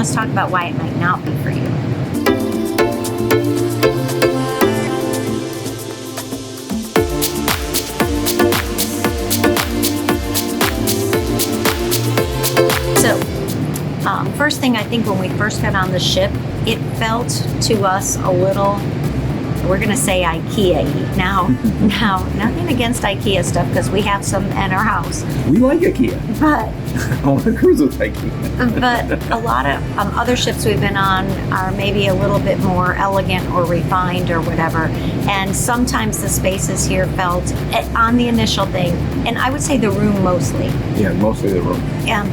let's talk about why it might not be for you. So, first thing, I think when we first got on the ship, it felt to us a little, we're going to say IKEA-y. Now, nothing against IKEA stuff because we have some at our house. We like IKEA. But I want to cruise with IKEA. But a lot of other ships we've been on are maybe a little bit more elegant or refined or whatever. And sometimes the spaces here felt, on the initial thing, and I would say the room mostly. Yeah, mostly the room.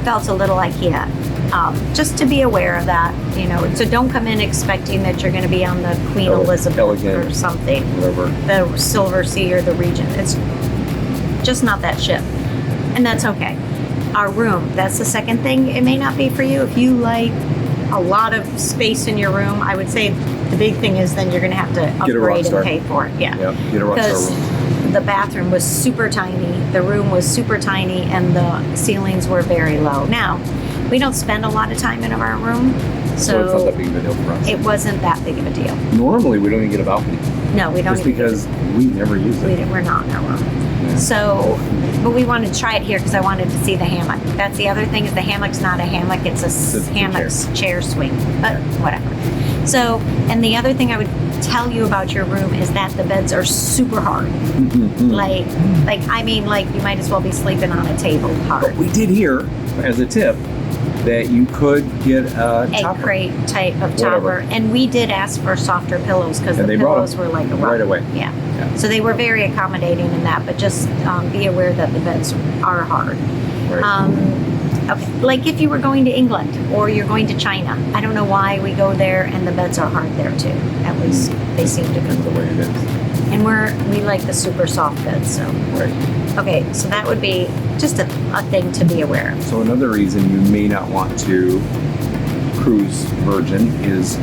Felt a little IKEA. Just to be aware of that, so don't come in expecting that you're going to be on the Queen Elizabeth elegant, or something, whatever. The Silver Sea or the Regent. It's just not that ship, and that's okay. Our room, that's the second thing. It may not be for you. If you like a lot of space in your room, I would say the big thing is then you're going to have to upgrade and pay for it. Yeah, get a Rockstar room. The bathroom was super tiny, the room was super tiny, and the ceilings were very low. Now, we don't spend a lot of time in our room, so it's not that big of a deal for us. It wasn't that big of a deal. Normally, we don't even get a balcony. No, we don't. Just because we never use it. We're not in our room. Yeah. So, but we wanted to try it here because I wanted to see the hammock. That's the other thing, is the hammock's not a hammock, it's a hammock chair swing, but whatever. So, and the other thing I would tell you about your room is that the beds are super hard. Like you might as well be sleeping on a table hard. But we did hear, as a tip, that you could get a egg crate type of topper, and we did ask for softer pillows because the pillows were like a rock. Right away. Yeah. So they were very accommodating in that, but just be aware that the beds are hard. Right. Okay. Like if you were going to England or you're going to China, I don't know why we go there and the beds are hard there too. At least they seem to be the way it is. And we like the super soft beds. So. Right. Okay, so that would be just a thing to be aware of. So another reason you may not want to cruise Virgin is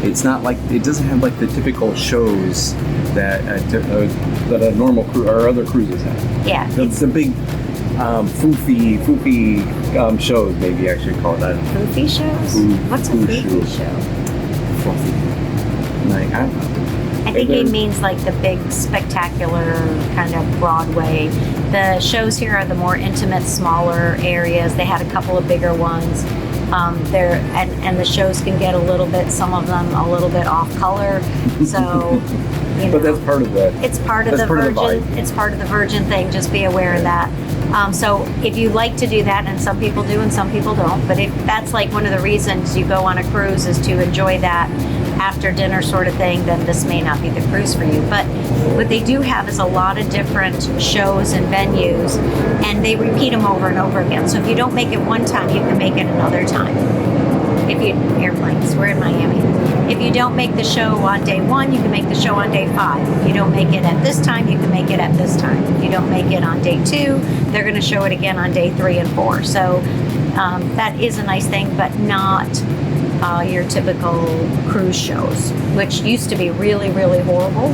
it doesn't have like the typical shows that a normal cruise or other cruises have. Yeah. The big foofy shows, maybe I should call it that. Foofy shows? What's a foofy show? Fluffy. I don't know. I think it means like the big, spectacular kind of Broadway. The shows here are the more intimate, smaller areas. They had a couple of bigger ones. And the shows can get some of them a little bit off color. So, but that's part of the. It's part of the Virgin. It's part of the Virgin thing. Just be aware of that. So if you like to do that, and some people do and some people don't, but if that's like one of the reasons you go on a cruise is to enjoy that after dinner sort of thing, then this may not be the cruise for you. But what they do have is a lot of different shows and venues, and they repeat them over and over again. So if you don't make it one time, you can make it another time. We're in Miami. If you don't make the show on day 1, you can make the show on day 5. If you don't make it at this time, you can make it at this time. If you don't make it on day 2, they're going to show it again on day 3 and 4. So that is a nice thing, but not your typical cruise shows, which used to be really, really horrible.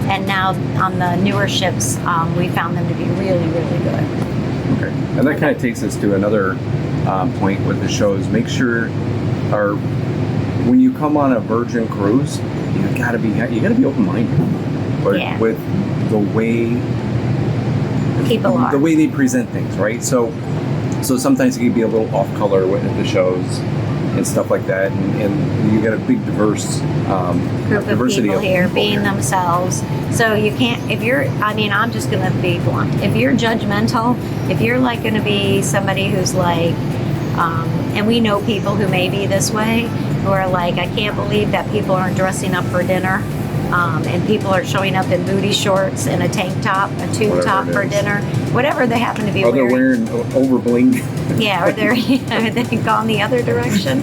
And now on the newer ships, we found them to be really, really good. Okay. And that kind of takes us to another point with the shows. Make sure, when you come on a Virgin cruise, you gotta be open-minded. Yeah. With the way people are, the way they present things, right? So sometimes it can be a little off color with the shows and stuff like that, and you got a big diverse group of people here being themselves. So you can't, I'm just going to be blunt. If you're judgmental, if you're like going to be somebody who's like, and we know people who may be this way, who are like, I can't believe that people aren't dressing up for dinner, and people are showing up in booty shorts and a tank top, a tube top for dinner, whatever they happen to be wearing. They're wearing over bling. Yeah, or they're gone the other direction.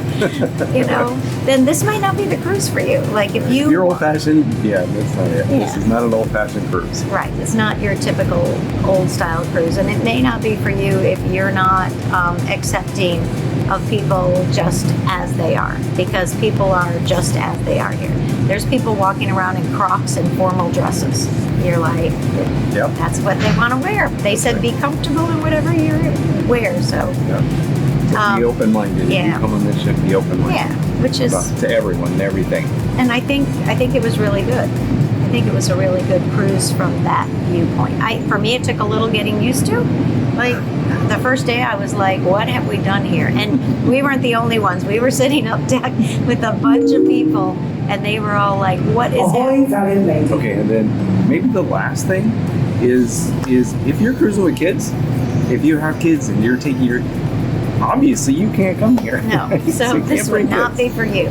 Then this might not be the cruise for you. Like if you're old-fashioned, that's not it. Yeah. This is not an old-fashioned cruise. Right, it's not your typical old-style cruise, and it may not be for you if you're not accepting of people just as they are, because people are just as they are here. There's people walking around in Crocs and formal dresses. You're like, that's what they want to wear. They said be comfortable in whatever you wear, so. Be open-minded. yeah. If you come on this ship, be open-minded. Yeah, which is To everyone and everything. and I think it was really good. I think it was a really good cruise from that viewpoint. For me, it took a little getting used to. Like the first day, I was like, "What have we done here?" And we weren't the only ones. We were sitting up deck with a bunch of people, and they were all like, "What is it?" Valiant Lady. Okay, and then maybe the last thing is if you're cruising with kids, if you have kids and you're taking your, obviously you can't come here. No, so you this can't would bring not kids. be for you.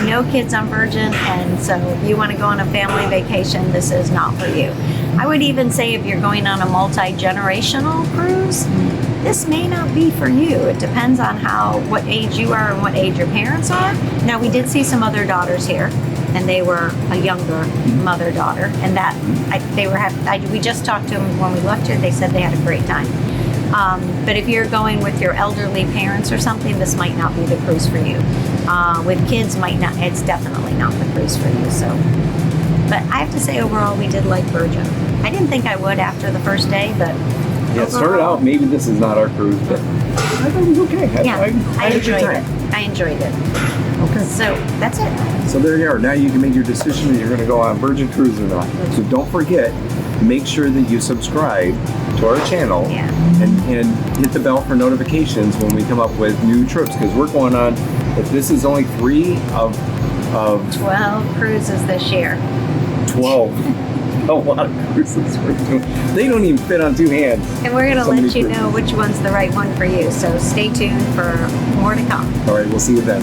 No kids on Virgin, and so if you want to go on a family vacation, this is not for you. I would even say if you're going on a multi-generational cruise, this may not be for you. It depends on what age you are and what age your parents are. Now, we did see some other daughters here, and they were a younger mother-daughter, and we just talked to them when we left here. They said they had a great time. But if you're going with your elderly parents or something, this might not be the cruise for you. With kids, it's definitely not the cruise for you. So, but I have to say, overall, we did like Virgin. I didn't think I would after the first day, but Yeah, it started overall, out, maybe this is not our cruise, but I thought it was okay. I had a good enjoyed time. it. I enjoyed it. Okay. So that's it. So there you are. Now you can make your decision if you're going to go on Virgin Cruise or not. So don't forget, make sure that you subscribe to our channel Yeah. and hit the bell for notifications when we come up with new trips, because we're going on, if this is only 3 of 12 cruises this year. 12. A lot of cruises we're doing. They don't even fit on 2 hands. And we're going to So many let you cruises. know which one's the right one for you. So stay tuned for more to come. All right, we'll see you then.